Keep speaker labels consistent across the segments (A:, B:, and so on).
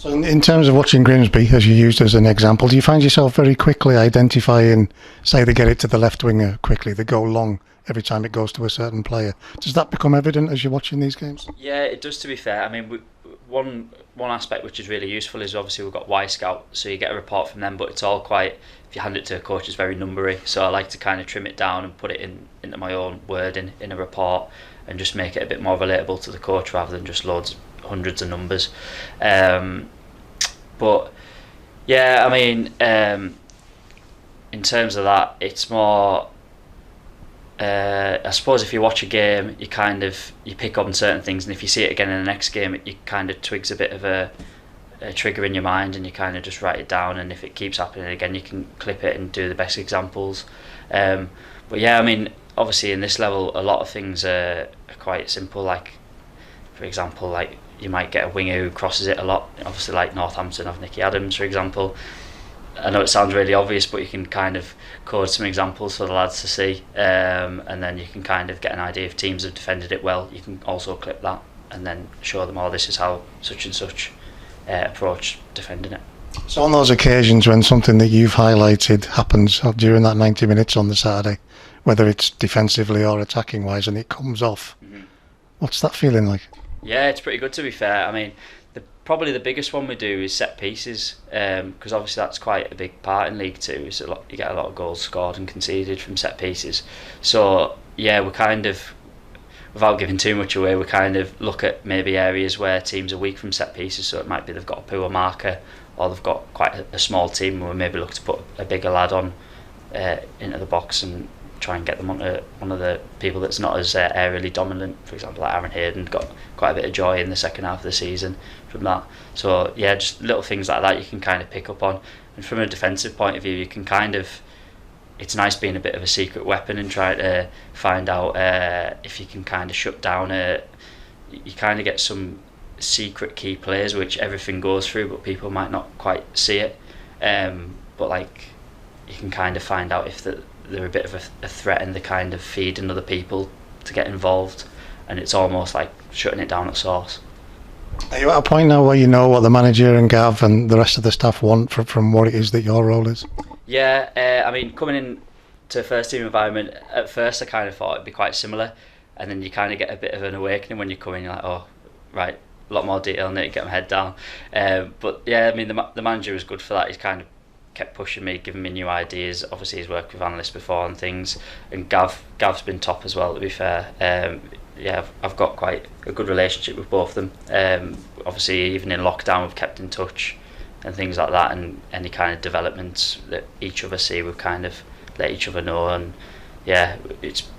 A: So in terms of watching Grimsby, as you used as an example, do you find yourself very quickly identifying, say they get it to the left winger quickly, they go long every time it goes to a certain player? Does that become evident as you're watching these games?
B: Yeah, it does, to be fair. I mean, one aspect which is really useful is obviously we've got Y Scout, so you get a report from them, but it's all quite, if you hand it to a coach, it's very numbery, so I like to kind of trim it down and put it into my own wording in a report and just make it a bit more relatable to the coach rather than just hundreds of numbers. But yeah, I mean, in terms of that, it's more, I suppose if you watch a game, you pick up on certain things, and if you see it again in the next game, you kind of twigs a bit of a trigger in your mind, and you kind of just write it down, and if it keeps happening again, you can clip it and do the best examples. But yeah, I mean, obviously in this level, a lot of things are quite simple, like for example, like you might get a winger who crosses it a lot, obviously like Northampton of Nicky Adams, for example. I know it sounds really obvious, but you can kind of code some examples for the lads to see, and then you can kind of get an idea if teams have defended it well. You can also clip that and then show them, this is how such and such approach defending it.
A: So on those occasions when something that you've highlighted happens during that 90 minutes on the Saturday, whether it's defensively or attacking wise, and it comes off, what's that feeling like?
B: Yeah, it's pretty good, to be fair. I mean, probably the biggest one we do is set pieces, because obviously that's quite a big part in League Two. You get a lot of goals scored and conceded from set pieces. So yeah, we kind of, without giving too much away, we kind of look at maybe areas where teams are weak from set pieces. So it might be they've got a poor marker, or they've got quite a small team, and we maybe look to put a bigger lad on into the box and try and get them onto one of the people that's not as aerially dominant. For example, like Aaron Hayden got quite a bit of joy in the second half of the season from that. So yeah, just little things like that you can kind of pick up on. And from a defensive point of view, you can kind of, it's nice being a bit of a secret weapon and try to find out if you can kind of shut down you kind of get some secret key plays which everything goes through, but people might not quite see it. But like, you can kind of find out if they're a bit of a threat, and they kind of feeding other people to get involved, and it's almost like shutting it down at source.
A: Are you at a point now where you know what the manager and Gav and the rest of the staff want from what it is that your role is?
B: Yeah, I mean, coming in to a first team environment, at first I kind of thought it'd be quite similar, and then you kind of get a bit of an awakening when you come in. You're like, oh right, a lot more detail, need to get my head down. But yeah, I mean, the manager was good for that. He's kind of kept pushing me, giving me new ideas. Obviously he's worked with analysts before and things, and Gav's been top as well, to be fair. Yeah, I've got quite a good relationship with both of them. Obviously even in lockdown we've kept in touch and things like that, and any kind of developments that each of us see, we've kind of let each other know, and yeah, it's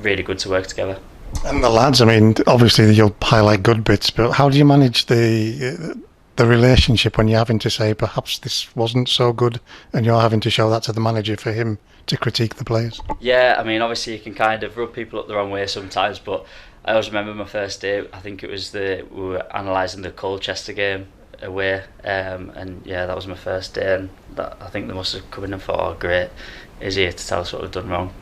B: really good to work together.
A: And the lads, I mean, obviously you'll highlight good bits, but how do you manage the relationship when you're having to say perhaps this wasn't so good, and you're having to show that to the manager for him to critique the players? Yeah,
B: I mean, obviously you can kind of rub people up the wrong way sometimes, but I always remember my first day, I think it was we were analysing the Colchester game away, and yeah, that was my first day, and I think they must have come in and thought, oh great, is here to tell us what we've done wrong.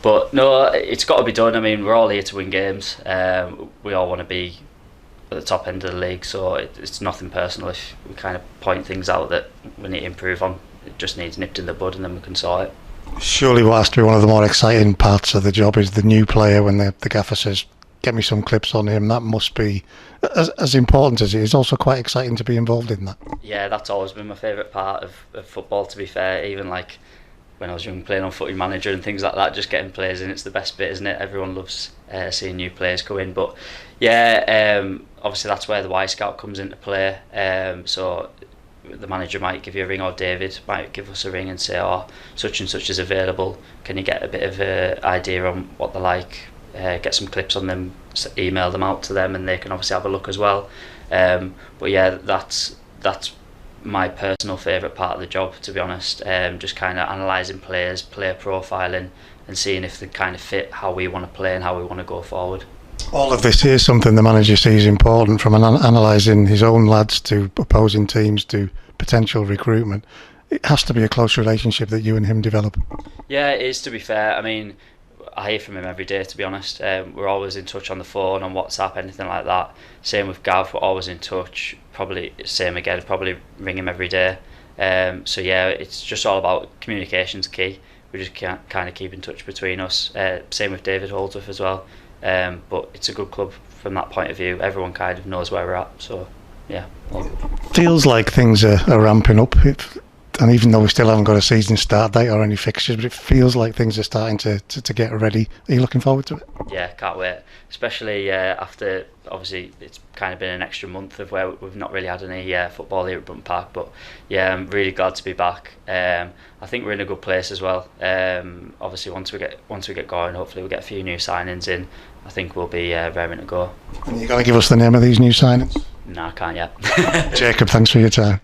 B: But no, it's got to be done. I mean, we're all here to win games. We all want to be at the top end of the league, so it's nothing personal if we kind of point things out that we need to improve on. It just needs nipped in the bud, and then we can sort it.
A: Surely what has to be one of the more exciting parts of the job is the new player, when the gaffer says, get me some clips on him. That must be, as important as it is, also quite exciting to be involved in that.
B: Yeah, that's always been my favourite part of football, to be fair. Even like when I was young, playing on Footy Manager and things like that, just getting players in, it's the best bit, isn't it? Everyone loves seeing new players come in. But yeah, obviously that's where the Y Scout comes into play. So the manager might give you a ring, or David might give us a ring and say, oh, such and such is available, can you get a bit of an idea on what they're like, get some clips on them, email them out to them, and they can obviously have a look as well. But yeah, that's my personal favourite part of the job, to be honest. Just kind of analysing players, player profiling, and seeing if they kind of fit how we want to play and how we want to go forward.
A: All of this is something the manager sees important, from analysing his own lads to opposing teams to potential recruitment. It has to be a close relationship that you and him develop.
B: Yeah, it is, to be fair. I mean, I hear from him every day, to be honest. We're always in touch on the phone, on WhatsApp, anything like that. Same with Gav, we're always in touch. Probably same again, probably ring him every day. So yeah, it's just all about communication's key. We just can't kind of keep in touch between us. Same with David Holdsworth as well. But it's a good club from that point of view. Everyone kind of knows where we're at. So yeah.
A: Feels like things are ramping up. And even though we still haven't got a season start date or any fixtures, but it feels like things are starting to get ready. Are you looking forward to it?
B: Yeah, can't wait. Especially after, obviously, it's kind of been an extra month of where we've not really had any football here at Brunton Park. But yeah, I'm really glad to be back. I think we're in a good place as well. Obviously, once we get going, hopefully we'll get a few new signings in. I think we'll be raring to go.
A: And you got to give us the name of these new signings?
B: No, I can't yet.
A: Jacob, thanks for your time.